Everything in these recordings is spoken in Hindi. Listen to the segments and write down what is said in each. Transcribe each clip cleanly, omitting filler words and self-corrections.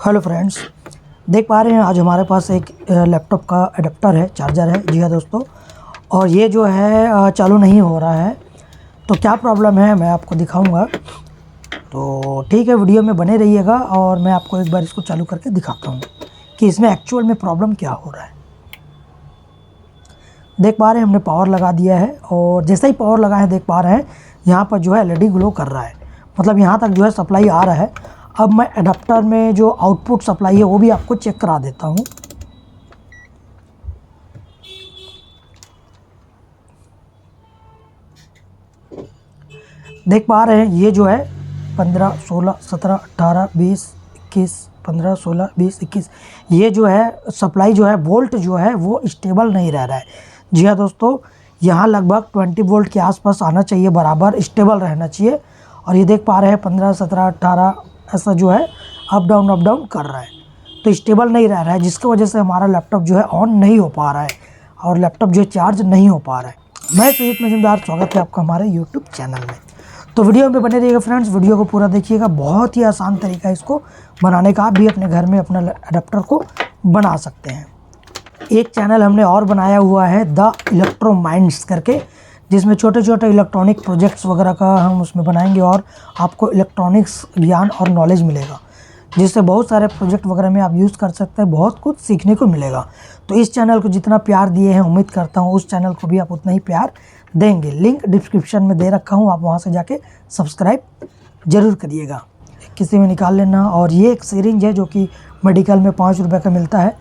हेलो फ्रेंड्स, देख पा रहे हैं आज हमारे पास एक लैपटॉप का एडाप्टर है, चार्जर है। जी हाँ दोस्तों, और ये जो है चालू नहीं हो रहा है। तो क्या प्रॉब्लम है मैं आपको दिखाऊंगा। तो ठीक है, वीडियो में बने रहिएगा और मैं आपको एक बार इसको चालू करके दिखाता हूँ कि इसमें एक्चुअल में प्रॉब्लम क्या हो रहा है। देख पा रहे हैं हमने पावर लगा दिया है और जैसे ही पावर लगा है देख पा रहे हैं यहाँ पर जो है एलईडी ग्लो कर रहा है, मतलब यहाँ तक जो है सप्लाई आ रहा है। अब मैं एडाप्टर में जो आउटपुट सप्लाई है वो भी आपको चेक करा देता हूँ। देख पा रहे हैं ये जो है 15, 16, 17, 18, 20, 21, 15, 16, 20, 21 ये जो है सप्लाई जो है वोल्ट जो है वो स्टेबल नहीं रह रहा है। जी हाँ दोस्तों, यहाँ लगभग 20 वोल्ट के आसपास आना चाहिए, बराबर स्टेबल रहना चाहिए। और ये देख पा रहे हैं 15, 17, 18 ऐसा जो है अप डाउन कर रहा है, तो स्टेबल नहीं रह रहा है, जिसकी वजह से हमारा लैपटॉप जो है ऑन नहीं हो पा रहा है और लैपटॉप जो है चार्ज नहीं हो पा रहा है। मैं सुजीत मजूमदार, स्वागत है आपका हमारे यूट्यूब चैनल में। तो वीडियो में बने रहिएगा फ्रेंड्स, वीडियो को पूरा देखिएगा। बहुत ही आसान तरीका है इसको बनाने का, आप भी अपने घर में अपना अडेप्टर को बना सकते हैं। एक चैनल हमने और बनाया हुआ है द इलेक्ट्रो माइंड्स करके, जिसमें छोटे छोटे इलेक्ट्रॉनिक प्रोजेक्ट्स वगैरह का हम उसमें बनाएंगे और आपको इलेक्ट्रॉनिक्स ज्ञान और नॉलेज मिलेगा, जिससे बहुत सारे प्रोजेक्ट वगैरह में आप यूज़ कर सकते हैं, बहुत कुछ सीखने को मिलेगा। तो इस चैनल को जितना प्यार दिए हैं, उम्मीद करता हूँ उस चैनल को भी आप उतना ही प्यार देंगे। लिंक डिस्क्रिप्शन में दे रखा हूँ, आप वहाँ से जाके सब्सक्राइब ज़रूर करिएगा। किसी में निकाल लेना। और ये एक सिरिंज है जो कि मेडिकल में 5 रुपये का मिलता है,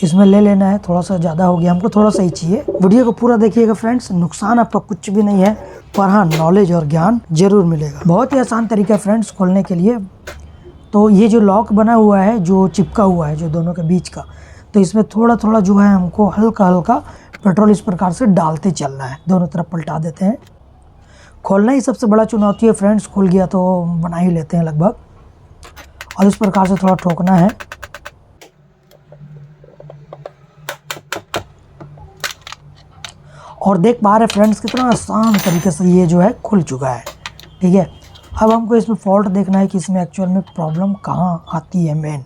इसमें ले लेना है। थोड़ा सा ज़्यादा हो गया, हमको थोड़ा सा ही चाहिए। वीडियो को पूरा देखिएगा फ्रेंड्स, नुकसान आपका कुछ भी नहीं है, पर हाँ नॉलेज और ज्ञान जरूर मिलेगा। बहुत ही आसान तरीका है फ्रेंड्स खोलने के लिए। तो ये जो लॉक बना हुआ है, जो चिपका हुआ है जो दोनों के बीच का, तो इसमें थोड़ा थोड़ा जो है हमको हल्का हल्का पेट्रोल इस प्रकार से डालते चलना है, दोनों तरफ पलटा देते हैं। खोलना ही सबसे बड़ा चुनौती है फ्रेंड्स, खुल गया तो बना ही लेते हैं लगभग। और इस प्रकार से थोड़ा ठोकना है। और देख पा रहे फ्रेंड्स कितना आसान तरीके से ये जो है खुल चुका है। ठीक है, अब हमको इसमें फॉल्ट देखना है कि इसमें एक्चुअल में प्रॉब्लम कहाँ आती है मेन।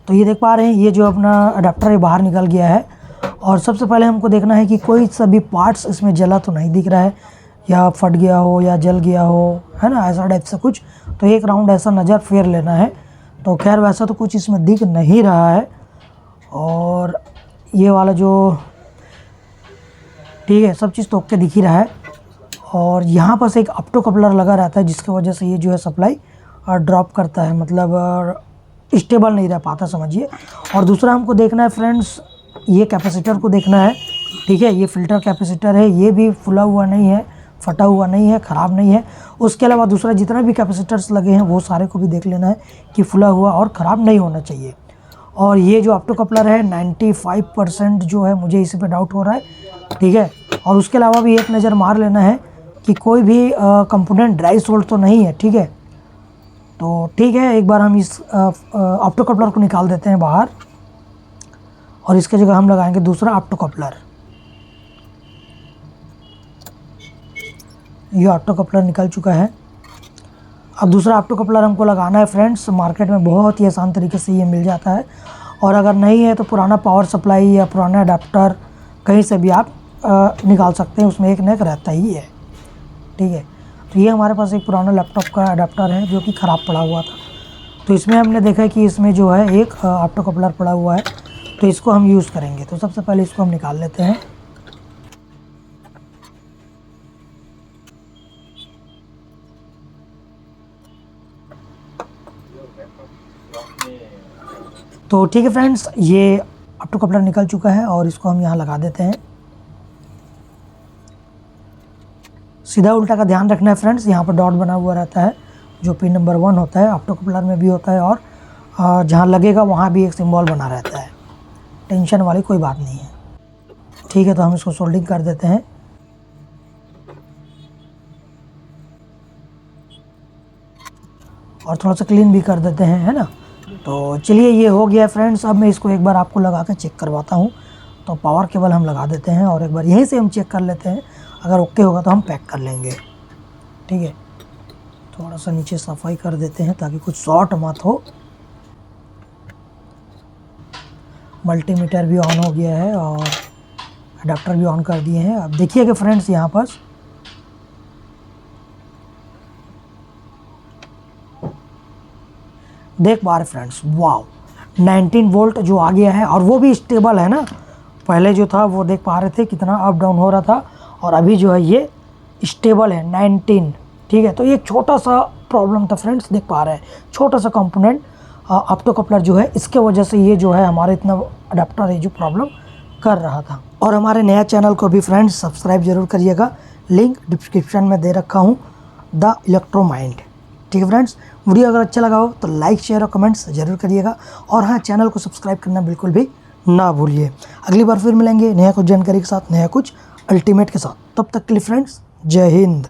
तो ये देख पा रहे हैं ये जो अपना अडेप्टर है बाहर निकल गया है। और सबसे पहले हमको देखना है कि कोई सा भी पार्ट्स इसमें जला तो नहीं दिख रहा है, या फट गया हो या जल गया हो, है ना, ऐसा टाइप से कुछ। तो एक राउंड ऐसा नज़र फेर लेना है। तो खैर वैसा तो कुछ इसमें दिख नहीं रहा है। और ये वाला जो ठीक है, सब चीज़ तो ओके दिख ही रहा है। और यहाँ पर से एक ऑप्टो कपलर लगा रहता है, जिसकी वजह से ये जो है सप्लाई ड्रॉप करता है, मतलब स्टेबल नहीं रह पाता समझिए। और दूसरा हमको देखना है फ्रेंड्स, ये कैपेसिटर को देखना है। ठीक है, ये फ़िल्टर कैपेसिटर है, ये भी फुला हुआ नहीं है, फटा हुआ नहीं है, ख़राब नहीं है। उसके अलावा दूसरा जितना भी कैपेसिटर्स लगे हैं वो सारे को भी देख लेना है कि फुला हुआ और ख़राब नहीं होना चाहिए। और ये जो ऑप्टो कपलर है 95% जो है मुझे इसी पे डाउट हो रहा है। ठीक है, और उसके अलावा भी एक नज़र मार लेना है कि कोई भी कंपोनेंट ड्राई सोल्ड तो नहीं है। ठीक है, तो ठीक है, एक बार हम इस ऑप्टो कपलर को निकाल देते हैं बाहर और इसके जगह हम लगाएंगे दूसरा ऑप्टो कपलर। ये ऑप्टो कपलर निकल चुका है। अब दूसरा ऑप्टो कपलर हमको लगाना है फ्रेंड्स। मार्केट में बहुत ही आसान तरीके से ये मिल जाता है, और अगर नहीं है तो पुराना पावर सप्लाई या पुराना अडेप्टर कहीं से भी आप निकाल सकते हैं, उसमें एक न एक रहता ही है। ठीक है, तो ये हमारे पास एक पुराना लैपटॉप का अडेप्टर है जो कि ख़राब पड़ा हुआ था। तो इसमें हमने देखा कि इसमें जो है एक ऑप्टो कपलर पड़ा हुआ है, तो इसको हम यूज़ करेंगे। तो सबसे पहले इसको हम निकाल लेते हैं। तो ठीक है फ्रेंड्स, ये ऑप्टो कपलर निकल चुका है और इसको हम यहाँ लगा देते हैं। सीधा उल्टा का ध्यान रखना है फ्रेंड्स, यहाँ पर डॉट बना हुआ रहता है जो पिन नंबर 1 होता है, ऑप्टो कपलर में भी होता है, और जहाँ लगेगा वहाँ भी एक सिंबल बना रहता है। टेंशन वाली कोई बात नहीं है। ठीक है, तो हम इसको सोल्डिंग कर देते हैं। और थोड़ा सा क्लीन भी कर देते हैं, है ना। तो चलिए ये हो गया फ्रेंड्स। अब मैं इसको एक बार आपको लगा कर चेक करवाता हूँ। तो पावर केबल हम लगा देते हैं और एक बार यहीं से हम चेक कर लेते हैं। अगर ओके होगा तो हम पैक कर लेंगे। ठीक है, थोड़ा सा नीचे सफाई कर देते हैं ताकि कुछ शॉर्ट मत हो। मल्टीमीटर भी ऑन हो गया है और अडाप्टर भी ऑन कर दिए हैं। अब देखिए कि फ्रेंड्स यहाँ पर देख पा रहे फ्रेंड्स, वाओ 19 वोल्ट जो आ गया है और वो भी स्टेबल है ना। पहले जो था वो देख पा रहे थे कितना अप डाउन हो रहा था और अभी जो है ये स्टेबल है 19। ठीक है, तो ये एक छोटा सा प्रॉब्लम था फ्रेंड्स, देख पा रहे हैं छोटा सा कंपोनेंट ऑप्टो कपलर जो है, इसके वजह से ये जो है हमारे इतना अडाप्टर है जो प्रॉब्लम कर रहा था। और हमारे नया चैनल को भी फ्रेंड्स सब्सक्राइब जरूर करिएगा, लिंक डिस्क्रिप्शन में दे रखा हूँ, द इलेक्ट्रो माइंड। ठीक है फ्रेंड्स, वीडियो अगर अच्छा लगा हो तो लाइक शेयर और कमेंट्स जरूर करिएगा और हाँ, चैनल को सब्सक्राइब करना बिल्कुल भी ना भूलिए। अगली बार फिर मिलेंगे नया कुछ जानकारी के साथ, नया कुछ अल्टीमेट के साथ। तब तक के लिए फ्रेंड्स, जय हिंद।